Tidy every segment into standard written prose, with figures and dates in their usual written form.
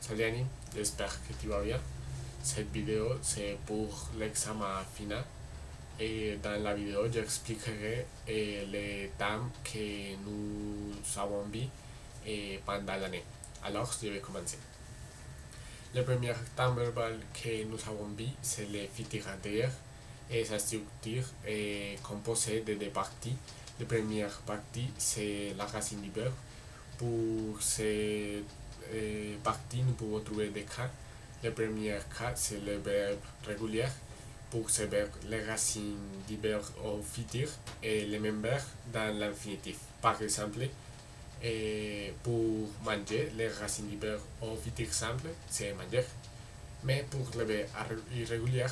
Salut Annie, j'espère que tu vas bien. Cette vidéo, c'est pour l'examen final. Et dans la vidéo, j'expliquerai les thèmes que nous avons vus pendant l'année. Alors, je vais commencer. Le premier thème verbal que nous avons vu, c'est le futur antérieur. Et sa structure est composée de deux parties. La première partie, c'est la racine du verbe. Pour cette partie, nous pouvons trouver des cas. Le premier cas, c'est le verbe régulier. Pour ce verbe, les racines du verbe au futur et les mêmes verbes dans l'infinitif. Par exemple, pour manger, les racines du verbe au futur simple, c'est manger. Mais pour le verbe irrégulier,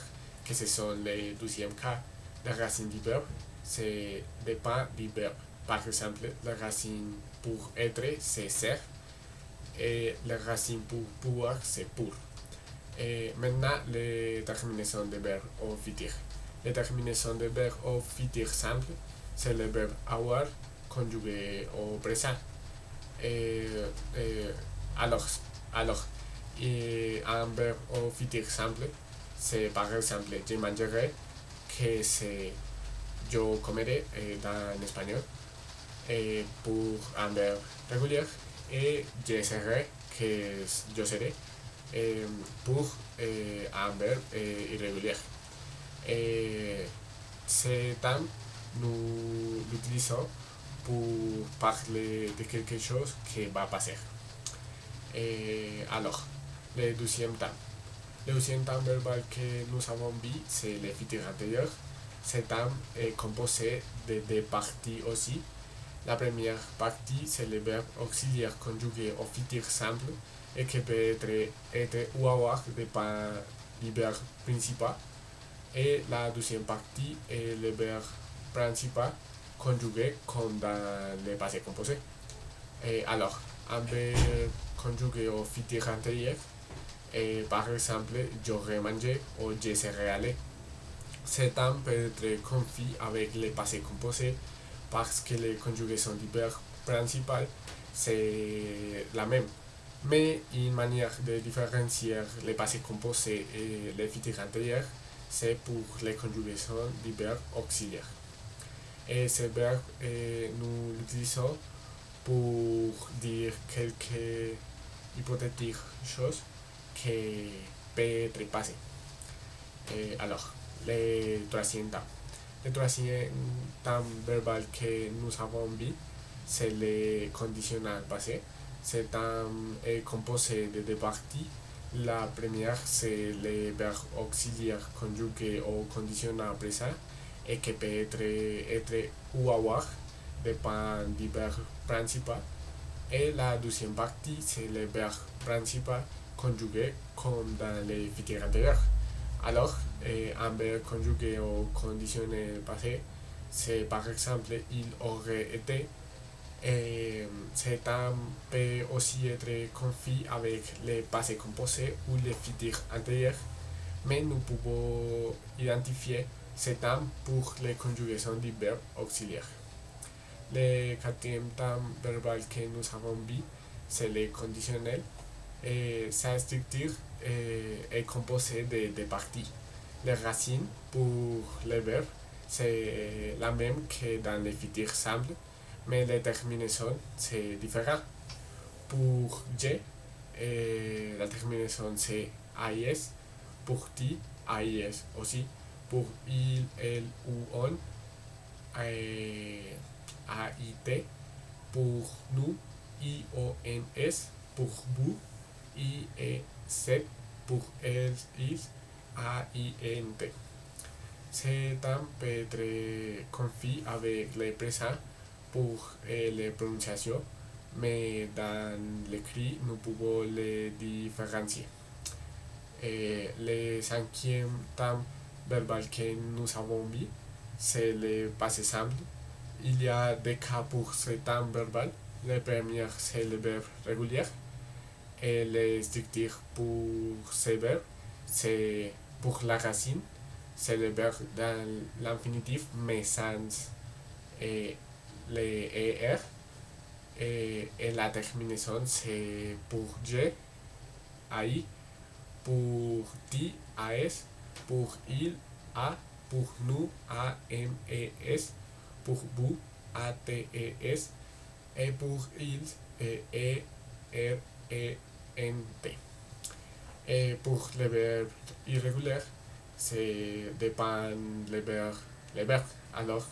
que ce sont les deuxièmes cas, la racine du verbe, c'est dépend du verbe. Par exemple, la racine pour être, c'est ser, et la racine pour pouvoir, c'est pour. Et maintenant, les terminaisons de verbe au futur. Les terminaisons de verbe au futur simple, c'est le verbe avoir conjugué au présent. Et, et alors, alors, un verbe au futur simple, c'est par exemple je mangerai, que c'est yo comeré en espagnol, et pour un verbe régulier, et je serai, que yo seré, pour un verbe irrégulier. Et ce terme, nous l'utilisons pour parler de quelque chose qui va passer. Alors, le deuxième terme. Le deuxième terme verbal que nous avons vu, c'est le futur antérieur. Ce terme est composé de deux parties aussi. La première partie, c'est le verbe auxiliaire conjugué au futur simple et qui peut être ou avoir dépend du verbe principal. Et la deuxième partie est le verbe principal conjugué comme dans le passé composé. Et alors, un verbe conjugué au futur antérieur, par exemple, j'aurais mangé ou je serais allé. Ce terme peut être confus avec le passé composé parce que les conjugaisons du verbe principal, c'est la même. Mais une manière de différencier le passé composé et le futur antérieur, c'est pour les conjugaisons du verbe auxiliaire. Et ce verbe, nous l'utilisons pour dire quelques hypothétiques choses qui peuvent être passées. Alors, le troisième temps. Le troisième temps verbal que nous avons vu, c'est le conditionnel passé. Ce temps est composé de deux parties. La première, c'est le verbe auxiliaire conjugué au conditionnel présent et qui peut être ou avoir, dépend du verbe principal. Et la deuxième partie, c'est le verbe principal conjugué comme dans les futurs antérieurs. Alors, un verbe conjugué au conditionnel passé, c'est par exemple il aurait été. Et ce terme peut aussi être confus avec le passé composé ou le futur antérieur, mais nous pouvons identifier ce terme pour les conjugaisons du verbe auxiliaire. Le quatrième terme verbal que nous avons vu, c'est le conditionnel. Et sa structure est composée de deux parties. Les racines pour le verbe, c'est la même que dans le futur simple, mais les terminaisons, c'est différent. Pour J, la terminaison c'est AIS. Pour T, AIS aussi. Pour il, elle ou on, AIT. Pour nous, IONS. Pour vous, IEZ. Pour elles, is, AINT. Ce terme peut être confus avec les présents pour les prononciations, mais dans l'écrit, nous pouvons les différencier. Le cinquième terme verbal que nous avons vu, c'est le passé simple. Il y a des cas pour ce terme verbal. Le premier, c'est le verbe régulier. Et les structures pour ce verbe, c'est pour la racine, c'est le verbe dans l'infinitif, mais sans les ER. Et la terminaison, c'est pour J AI, pour ti, AS, pour il, A, pour nous, AMES, pour vous, ATES, et pour ils, ERENT. Et pour les verbes irréguliers, c'est dépend les verbes. Alors,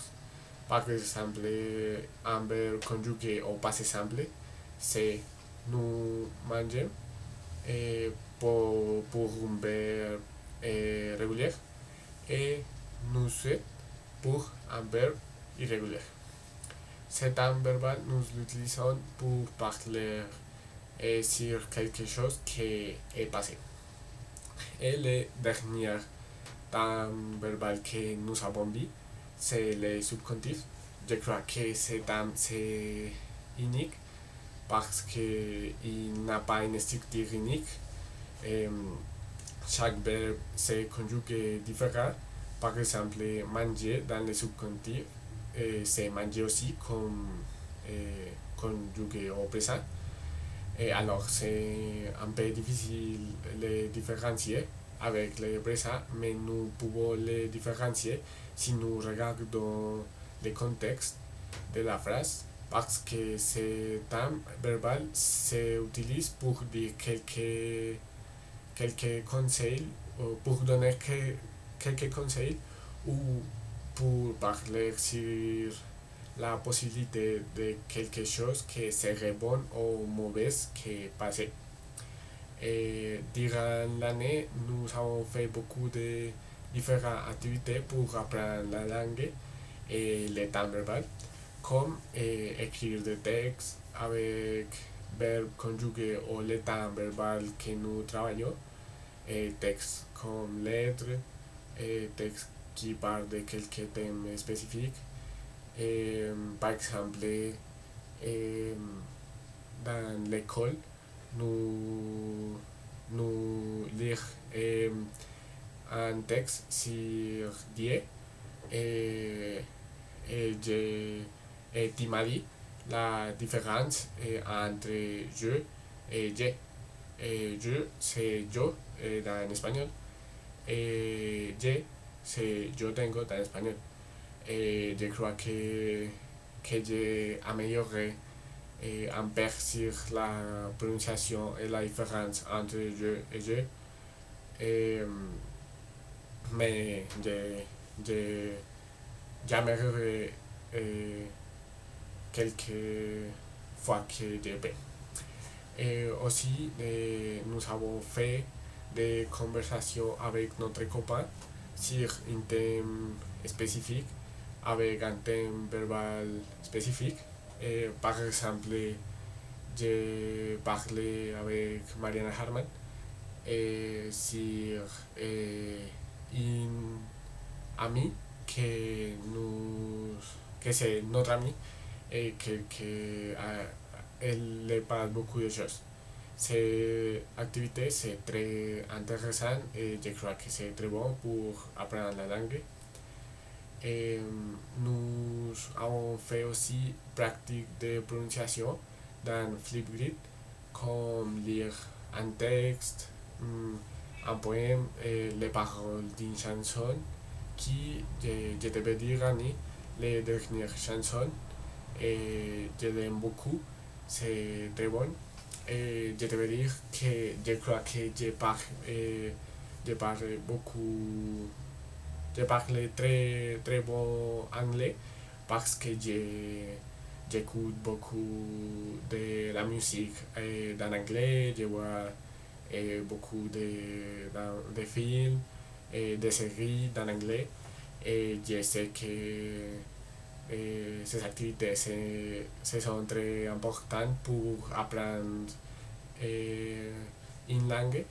par exemple, un verbe conjugué au passé simple, c'est nous mangeons. Et pour un verbe régulier, et nous souhaitons pour un verbe irrégulier. Cet terme verbal, nous l'utilisons pour parler sur quelque chose qui est passé. Et le dernier terme verbal que nous avons vu, c'est le subjonctif. Je crois que ce terme c'est unique parce qu'il n'a pas une structure unique. Et chaque verbe se conjugue différent. Par exemple, manger dans le subjonctif, c'est manger aussi comme conjugué au présent. Et alors, c'est un peu difficile de différencier avec le présent, mais nous pouvons les différencier si nous regardons le contexte de la phrase, parce que ce terme verbal s'utilise pour dire quelques conseils, pour donner quelques conseils ou pour parler sur la possibilité de quelque chose qui serait bon ou mauvais qui passé. Et durant l'année, nous avons fait beaucoup de différentes activités pour apprendre la langue et le temps verbal, comme écrire des textes avec verbes conjugués ou le temps verbal que nous travaillons, et textes comme lettres, et textes qui parlent de quelques thèmes spécifiques. Et, par exemple, dans l'école, nous, nous lire un texte sur Dieu et, et, et tu m'as dit la différence entre je et je. Et je, c'est yo dans espagnol. Et je, c'est yo tengo dans espagnol. Et je crois que j'ai amélioré un peu sur la prononciation et la différence entre je et je. Et, mais j'améliorerai quelques fois que j'ai fait. Et aussi, nous avons fait des conversations avec notre copain sur un thème spécifique, avec un thème verbal spécifique. Et par exemple, j'ai parlé avec Mariana Harman sur une amie que c'est notre amie et elle lui parle beaucoup de choses. Cette activité c'est très intéressant et je crois que c'est très bon pour apprendre la langue. Et nous avons fait aussi pratique de prononciation dans Flipgrid, comme lire un texte, un poème et les paroles d'une chanson qui, je devais dire, Annie, les dernières chansons, et je l'aime beaucoup, c'est très bon. Et je devais dire que je crois que je parle beaucoup, je parle très, très bon anglais parce que j'écoute beaucoup de la musique en anglais, je vois beaucoup de films et de séries en anglais et je sais que ces activités sont très importantes pour apprendre une langue,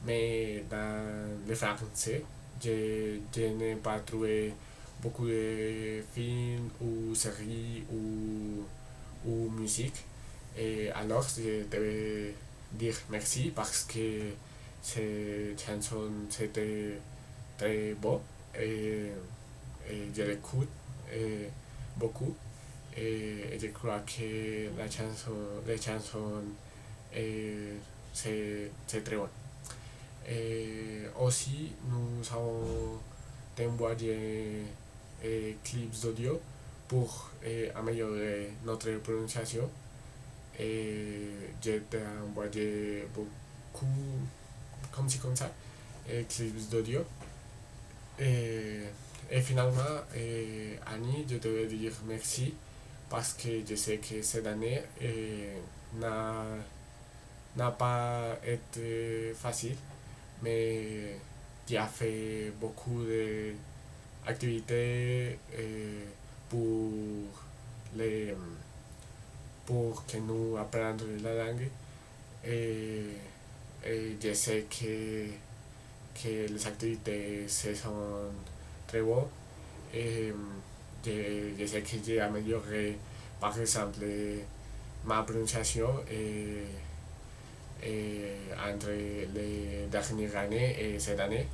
mais dans le français, je n'ai pas trouvé beaucoup de films ou séries ou musique. Et alors, je devais dire merci parce que cette chanson c'était très beau et je l'écoute beaucoup. Et je crois que les chansons c'est très bon. Et aussi, nous avons envoyé clips d'audio pour améliorer notre prononciation. Et j'ai envoyé beaucoup, comme ça, clips d'audio. Et, et finalement, Annie, je devais dire merci parce que je sais que cette année n'a, n'a pas été facile, mais tu as fait beaucoup d'activités pour, les, pour que nous apprenions la langue. Et, et je sais que les activités se sont très bonnes. Et je sais que j'ai amélioré, par exemple, ma prononciation entre les dernières années et cette année,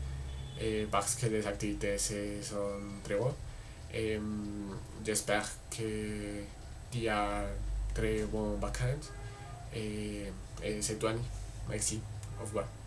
parce que les activités sont très bonnes. Et j'espère que tu as très bonnes vacances. Et c'est tout, Annie. Merci. Au revoir.